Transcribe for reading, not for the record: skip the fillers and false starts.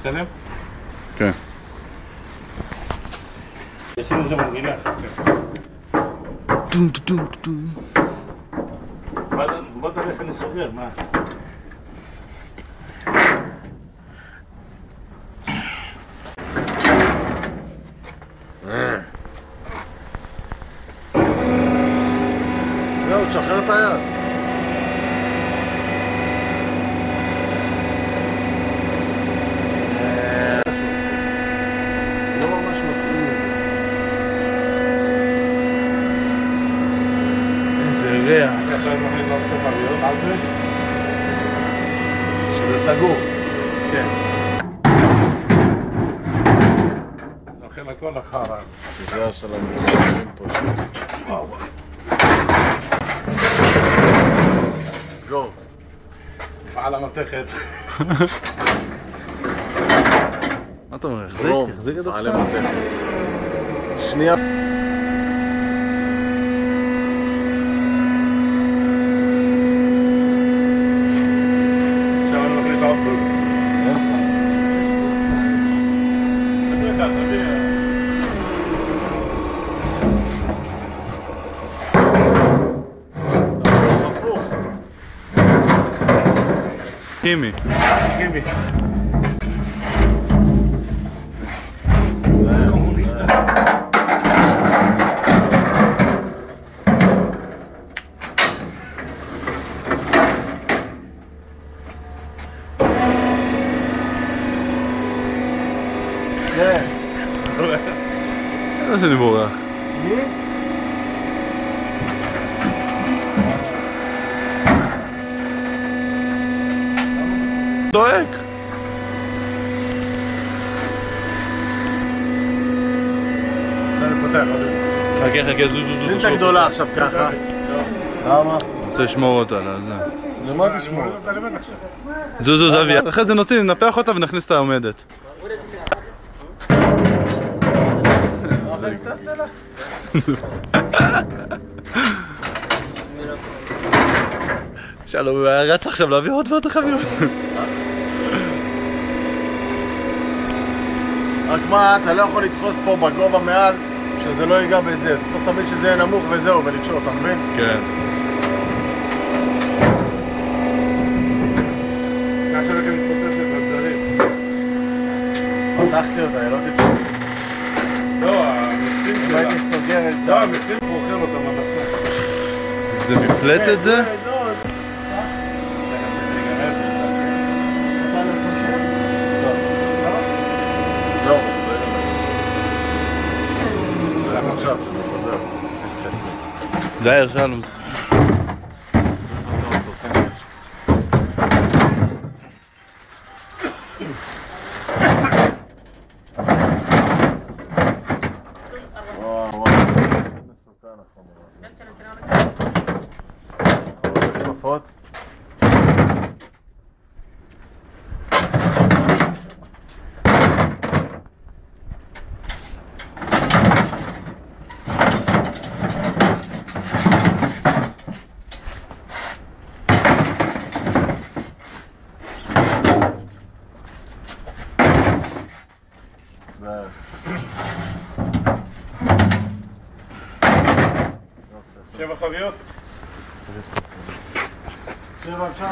מצטלם? כן. עשינו את זה מנגינה אחר כך. טום טום טום. בוא תראה איך אני סוגר, מה? זהו, תשחרר את היד. לא ממש מתאים לזה. איזה ריח. עכשיו אני מכניס עוד שתי חביות על זה? שזה סגור. כן. לכן הכל החרא. זה השלם מתחילים פה. וואו. סגור. על המתכת. מה אתה אומר? החזיק את על עכשיו? המתכת. שנייה. עכשיו אני מכניס עוד סוג. תביא. הפוך. קימי. גימי. זה קומוניסטה. כן. איזה שאני בורח. מי? דואק. חכה, זוז. שים את הגדולה עכשיו ככה. למה? רוצה לשמור אותה, זה. למה תשמור? זוז, אבי. אחרי זה נוציא, ננפח אותה ונכניס את העומדת. אחרי זה תעשה לה? שלום, הוא היה רץ עכשיו להביא עוד ועוד חביות. רק מה, אתה לא יכול לדחוס פה בגובה מעל שזה לא ייגע בזה, אתה צריך תמיד שזה יהיה נמוך וזהו ולקשור, אתה מבין? כן. ככה שלכם מתפוצצת בגדרים. פתחתי אותה, היא לא תתפוצץ. לא, המקסים אם שלה. הייתי סוגר את לא, המקסים פורחם אותה מהמחסן. זה מפלצת זה? לא, זה גם עכשיו שזה חוזר. זהיר, שלום. וואו, מסוכן החומר. כפפות? שבע חביות? שבע אפשר